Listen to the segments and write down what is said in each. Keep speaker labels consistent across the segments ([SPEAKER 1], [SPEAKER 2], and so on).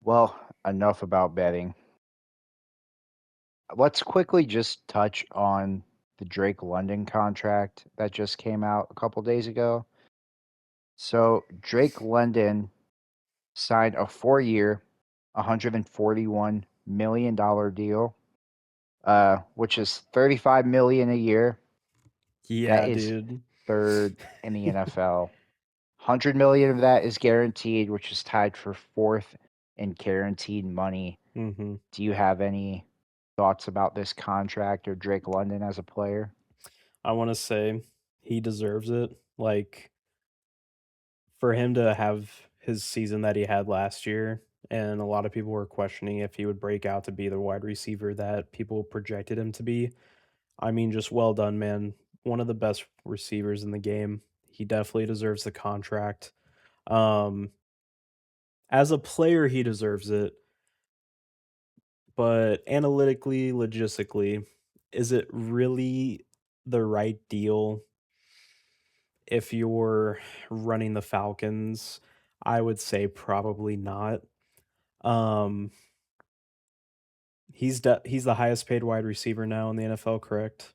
[SPEAKER 1] Well, enough about betting. Let's quickly just touch on the Drake London contract that just came out a couple days ago. So, Drake London signed a 4-year, $141 million deal, which is 35 million a year. That
[SPEAKER 2] Yeah,
[SPEAKER 1] is
[SPEAKER 2] dude.
[SPEAKER 1] third in the NFL. 100 million of that is guaranteed, which is tied for fourth in guaranteed money.
[SPEAKER 2] hmm
[SPEAKER 1] Do you have any thoughts about this contract or Drake London as a player?
[SPEAKER 2] I want to say he deserves it. Like for him to have his season that he had last year, and a lot of people were questioning if he would break out to be the wide receiver that people projected him to be. I mean, just well done, man. One of the best receivers in the game. He definitely deserves the contract. Um, as a player, he deserves it. But analytically, logistically, is it really the right deal if you're running the Falcons? I would say probably not. Um, he's the highest paid wide receiver now in the NFL, correct?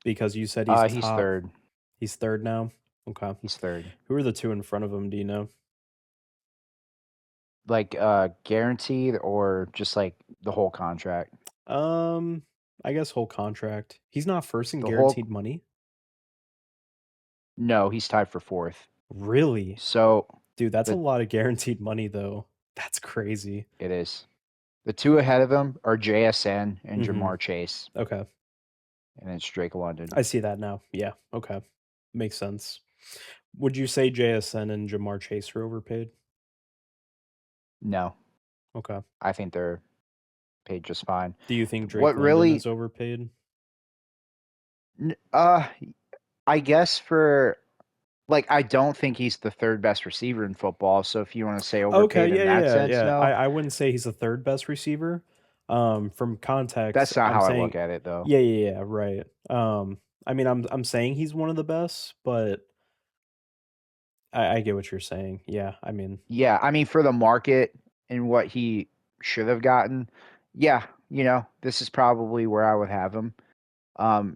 [SPEAKER 2] Because you said he's
[SPEAKER 1] He's
[SPEAKER 2] top.
[SPEAKER 1] third.
[SPEAKER 2] He's third now. Okay.
[SPEAKER 1] He's third.
[SPEAKER 2] Who are the two in front of him? Do you know?
[SPEAKER 1] Like guaranteed or just like the whole contract?
[SPEAKER 2] Um, I guess whole contract. He's not first in
[SPEAKER 1] The whole
[SPEAKER 2] guaranteed money.
[SPEAKER 1] No, he's tied for fourth.
[SPEAKER 2] Really,
[SPEAKER 1] So
[SPEAKER 2] dude? That's a
[SPEAKER 1] the
[SPEAKER 2] lot of guaranteed money, though. That's crazy.
[SPEAKER 1] it is. The two ahead of him are JSN and
[SPEAKER 2] hmm
[SPEAKER 1] Jamar Chase,
[SPEAKER 2] Okay.
[SPEAKER 1] and it's Drake London.
[SPEAKER 2] I see that now. Yeah. Okay. Makes sense. Would you say JSN and Jamar Chase are overpaid?
[SPEAKER 1] No,
[SPEAKER 2] Okay.
[SPEAKER 1] I think they're paid just fine.
[SPEAKER 2] Do you think Drake
[SPEAKER 1] What
[SPEAKER 2] London is
[SPEAKER 1] really
[SPEAKER 2] overpaid?
[SPEAKER 1] n- uh I guess for like I don't think he's the third best receiver in football, so if you want to say
[SPEAKER 2] Okay.
[SPEAKER 1] overpaid in
[SPEAKER 2] Yeah.
[SPEAKER 1] that
[SPEAKER 2] Yeah.
[SPEAKER 1] sense,
[SPEAKER 2] Yeah. I,
[SPEAKER 1] no.
[SPEAKER 2] I wouldn't say he's the third best receiver. From context,
[SPEAKER 1] That's not
[SPEAKER 2] I'm
[SPEAKER 1] how I
[SPEAKER 2] saying,
[SPEAKER 1] look at it though.
[SPEAKER 2] yeah. Yeah. Yeah. Right. I mean, I'm saying he's one of the best, but I get what you're saying. Yeah. I mean,
[SPEAKER 1] Yeah, I mean for the market and what he should have gotten, yeah, this is probably where I would have him.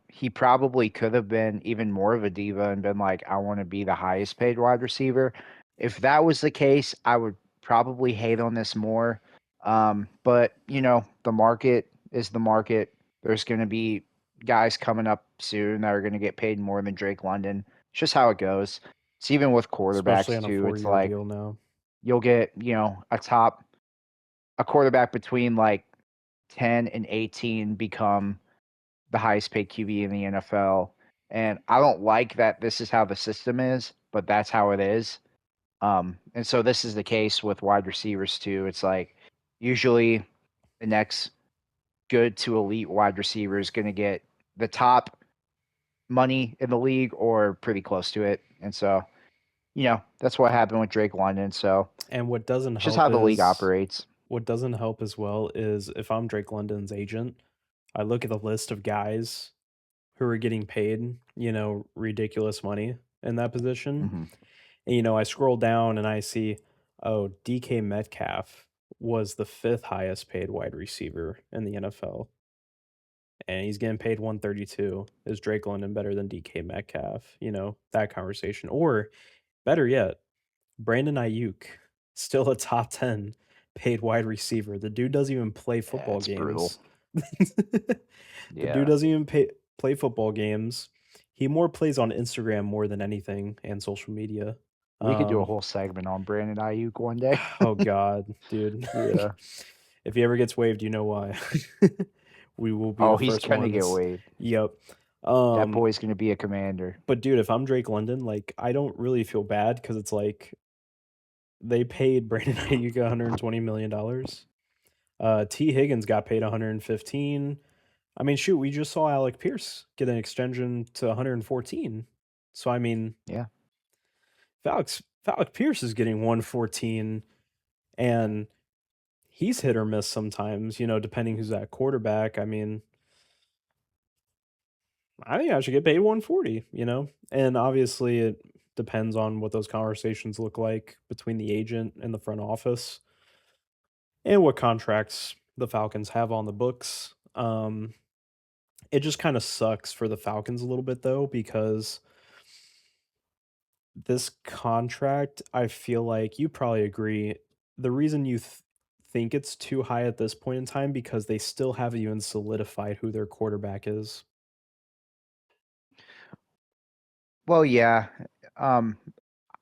[SPEAKER 1] He probably could have been even more of a diva and been like, I want to be the highest paid wide receiver. If that was the case, I would probably hate on this more. But the market is the market. There's going to be guys coming up soon that are going to get paid more than Drake London. It's just how it goes. It's even with
[SPEAKER 2] especially
[SPEAKER 1] quarterbacks
[SPEAKER 2] on a
[SPEAKER 1] too. It's
[SPEAKER 2] 4 year
[SPEAKER 1] like
[SPEAKER 2] deal now.
[SPEAKER 1] you'll get, a quarterback between like 10 and 18 become the highest paid QB in the NFL. And I don't like that this is how the system is, but that's how it is. And so this is the case with wide receivers too. It's like usually the next good to elite wide receiver is going to get the top money in the league or pretty close to it. And so, that's what happened with Drake London. So
[SPEAKER 2] And what doesn't
[SPEAKER 1] it's just
[SPEAKER 2] help
[SPEAKER 1] how the league
[SPEAKER 2] is
[SPEAKER 1] operates.
[SPEAKER 2] what doesn't help as well is if I'm Drake London's agent, I look at the list of guys who are getting paid, ridiculous money in that position.
[SPEAKER 1] Hmm.
[SPEAKER 2] And, I scroll down and I see, oh, DK Metcalf was the fifth highest paid wide receiver in the NFL. And he's getting paid 132. Is Drake London better than DK Metcalf? That conversation. Or better yet, Brandon Ayuk, still a top 10 paid wide receiver. The dude doesn't even play
[SPEAKER 1] Yeah,
[SPEAKER 2] football
[SPEAKER 1] it's brutal.
[SPEAKER 2] games. The dude
[SPEAKER 1] Yeah.
[SPEAKER 2] doesn't even play football games. He more plays on Instagram more than anything and social media.
[SPEAKER 1] We could do a
[SPEAKER 2] Um,
[SPEAKER 1] whole segment on Brandon Ayuk one day.
[SPEAKER 2] oh god, dude.
[SPEAKER 1] Yeah.
[SPEAKER 2] If he ever gets waived, you know why. We will be
[SPEAKER 1] Oh,
[SPEAKER 2] the
[SPEAKER 1] he's
[SPEAKER 2] first
[SPEAKER 1] gonna get
[SPEAKER 2] ones.
[SPEAKER 1] waived.
[SPEAKER 2] Yep.
[SPEAKER 1] That
[SPEAKER 2] Um,
[SPEAKER 1] boy's gonna be a commander.
[SPEAKER 2] but dude, if I'm Drake London, like I don't really feel bad because it's like they paid Brandon Ayuk $120 million. T. Higgins got paid 115. I mean, shoot, we just saw Alec Pierce get an extension to 114. So I mean,
[SPEAKER 1] Yeah.
[SPEAKER 2] Alec Pierce is getting 114, and he's hit or miss sometimes. Depending who's at quarterback. I mean, I think I should get paid 140. And obviously it depends on what those conversations look like between the agent and the front office. and what contracts the Falcons have on the books. It just kind of sucks for the Falcons a little bit though, because this contract, I feel like you probably agree. The reason you think it's too high at this point in time because they still haven't even solidified who their quarterback is.
[SPEAKER 1] Well, yeah. Um,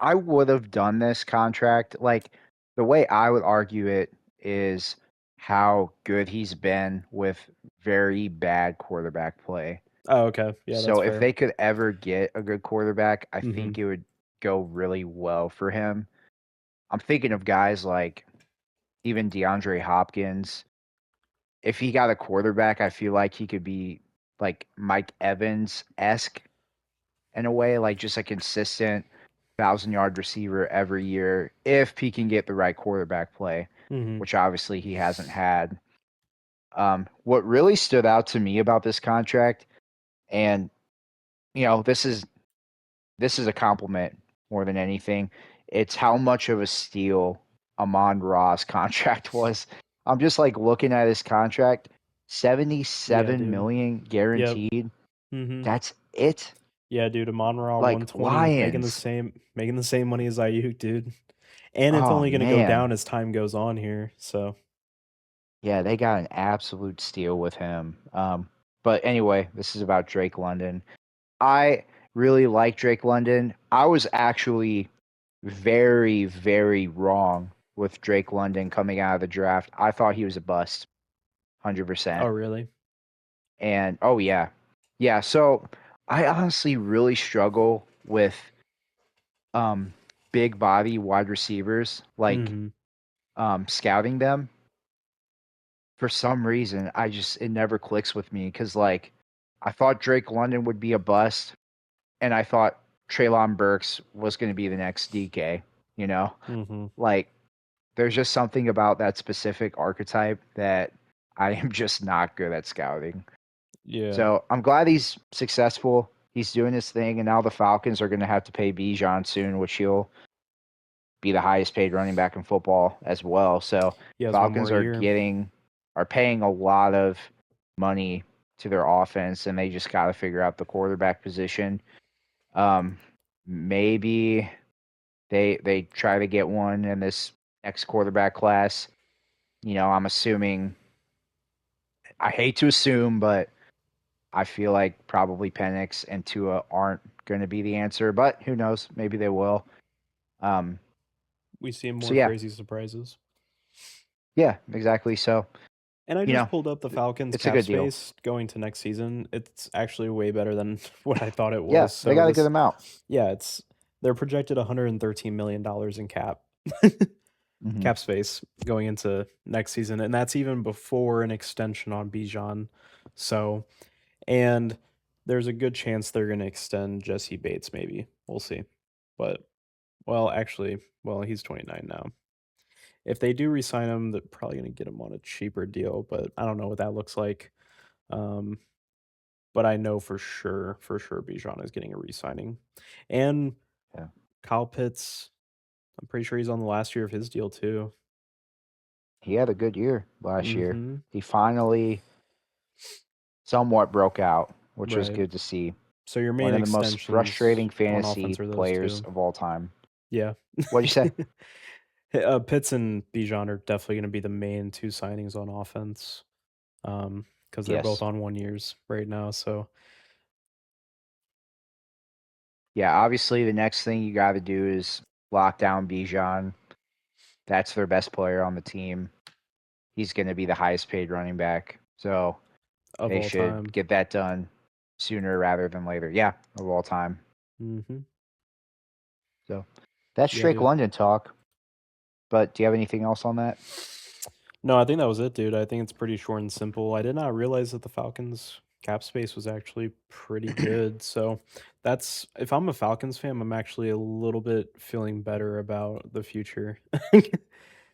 [SPEAKER 1] I would have done this contract. Like, the way I would argue it is how good he's been with very bad quarterback play.
[SPEAKER 2] Oh, okay. Yeah, that's
[SPEAKER 1] So if
[SPEAKER 2] fair.
[SPEAKER 1] they could ever get a good quarterback, I
[SPEAKER 2] Mhm.
[SPEAKER 1] think it would go really well for him. I'm thinking of guys like even DeAndre Hopkins. If he got a quarterback, I feel like he could be like Mike Evans esque in a way, like just a consistent 1,000 yard receiver every year if he can get the right quarterback play,
[SPEAKER 2] Mhm.
[SPEAKER 1] which obviously he hasn't had. What really stood out to me about this contract, and this is a compliment more than anything. It's how much of a steal Amon Ra's contract was. I'm just like looking at his contract,
[SPEAKER 2] Yeah,
[SPEAKER 1] 77
[SPEAKER 2] dude.
[SPEAKER 1] million
[SPEAKER 2] Yep.
[SPEAKER 1] guaranteed.
[SPEAKER 2] Mhm.
[SPEAKER 1] That's it.
[SPEAKER 2] Yeah, dude, Amon-Ra
[SPEAKER 1] Like
[SPEAKER 2] 120
[SPEAKER 1] Lions.
[SPEAKER 2] making the same money as Ayuk, dude. And it's
[SPEAKER 1] Oh
[SPEAKER 2] only gonna go
[SPEAKER 1] man.
[SPEAKER 2] down as time goes on here, so
[SPEAKER 1] Yeah, they got an absolute steal with him. But anyway, this is about Drake London. I really like Drake London. I was actually very, very wrong with Drake London coming out of the draft. I thought he was a bust,
[SPEAKER 2] Oh,
[SPEAKER 1] 100%.
[SPEAKER 2] really?
[SPEAKER 1] And oh yeah. Yeah, so I honestly really struggle with um big body wide receivers, like
[SPEAKER 2] Mhm.
[SPEAKER 1] scouting them. For some reason, it never clicks with me because like I thought Drake London would be a bust, and I thought Traylon Burks was going to be the next DK. You know,
[SPEAKER 2] Mhm.
[SPEAKER 1] like there's just something about that specific archetype that I am just not good at scouting.
[SPEAKER 2] Yeah.
[SPEAKER 1] So I'm glad he's successful. He's doing his thing, and now the Falcons are going to have to pay Bijan soon, which he'll be the highest paid running back in football as well. So
[SPEAKER 2] He has one more
[SPEAKER 1] Falcons
[SPEAKER 2] year.
[SPEAKER 1] are paying a lot of money to their offense, and they just got to figure out the quarterback position. Um, maybe they try to get one in this next quarterback class. I'm assuming. I hate to assume, but I feel like probably Penix and Tua aren't going to be the answer. But who knows? Maybe they will. Um,
[SPEAKER 2] We see
[SPEAKER 1] so
[SPEAKER 2] more
[SPEAKER 1] yeah,
[SPEAKER 2] crazy surprises.
[SPEAKER 1] yeah, exactly. So
[SPEAKER 2] And I
[SPEAKER 1] you
[SPEAKER 2] just
[SPEAKER 1] know,
[SPEAKER 2] pulled up the Falcons
[SPEAKER 1] it's a
[SPEAKER 2] cap
[SPEAKER 1] good deal.
[SPEAKER 2] space going to next season. It's actually way better than what I thought it
[SPEAKER 1] Yeah,
[SPEAKER 2] was.
[SPEAKER 1] they
[SPEAKER 2] So
[SPEAKER 1] got a good
[SPEAKER 2] this
[SPEAKER 1] amount.
[SPEAKER 2] yeah, they're projected $113 million in
[SPEAKER 1] Hmm.
[SPEAKER 2] cap space going into next season, and that's even before an extension on Bijan. So, and there's a good chance they're going to extend Jesse Bates. Maybe we'll see, but well, actually, well, he's 29 now. If they do resign him, they're probably going to get him on a cheaper deal, but I don't know what that looks like. Um, but I know for sure, Bijan is getting a re-signing, and
[SPEAKER 1] Yeah,
[SPEAKER 2] Kyle Pitts. I'm pretty sure he's on the last year of his deal too.
[SPEAKER 1] he had a good year last year.
[SPEAKER 2] Hmm.
[SPEAKER 1] He finally somewhat broke out, which was
[SPEAKER 2] Right.
[SPEAKER 1] good to see.
[SPEAKER 2] So your
[SPEAKER 1] One
[SPEAKER 2] main
[SPEAKER 1] of the most
[SPEAKER 2] extensions
[SPEAKER 1] frustrating
[SPEAKER 2] on
[SPEAKER 1] fantasy
[SPEAKER 2] offense are those
[SPEAKER 1] players
[SPEAKER 2] 2.
[SPEAKER 1] of all time.
[SPEAKER 2] Yeah.
[SPEAKER 1] What'd you say?
[SPEAKER 2] Pitts and Bijan are definitely gonna be the main 2 signings on offense, because 'cause they're both
[SPEAKER 1] Yes.
[SPEAKER 2] on 1 years right now, so
[SPEAKER 1] Yeah, obviously the next thing you got to do is lock down Bijan. That's their best player on the team. He's going to be the highest paid running back. So
[SPEAKER 2] of
[SPEAKER 1] they
[SPEAKER 2] all
[SPEAKER 1] should
[SPEAKER 2] time.
[SPEAKER 1] get that done sooner rather than later. Yeah, of all time.
[SPEAKER 2] Mhm.
[SPEAKER 1] So that's
[SPEAKER 2] Yeah,
[SPEAKER 1] Drake
[SPEAKER 2] dude.
[SPEAKER 1] London talk. But do you have anything else on that?
[SPEAKER 2] No, I think that was it, dude. I think it's pretty short and simple. I did not realize that the Falcons cap space was actually pretty good. So that's if I'm a Falcons fan, I'm actually a little bit feeling better about the future.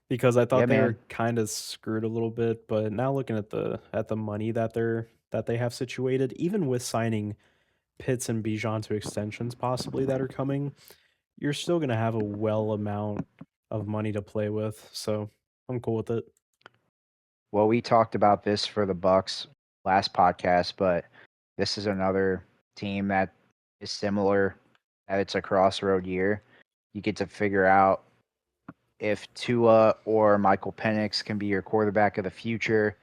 [SPEAKER 2] Because I
[SPEAKER 1] Yeah,
[SPEAKER 2] thought they
[SPEAKER 1] man.
[SPEAKER 2] were kind of screwed a little bit, but now looking at the money that they have situated, even with signing Pitts and Bijan to extensions possibly that are coming, you're still gonna have a well amount of money to play with. So I'm cool with it.
[SPEAKER 1] Well, we talked about this for the Bucks last podcast, but this is another team that is similar. That it's a crossroad year. You get to figure out if Tua or Michael Penix can be your quarterback of the future,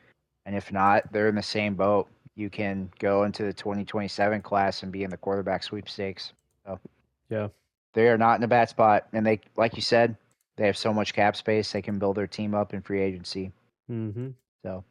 [SPEAKER 1] and if not, they're in the same boat. You can go into the 2027 class and be in the quarterback sweepstakes. So
[SPEAKER 2] Yeah.
[SPEAKER 1] they are not in a bad spot, and they, like you said, they have so much cap space they can build their team up in free agency.
[SPEAKER 2] Mhm.
[SPEAKER 1] So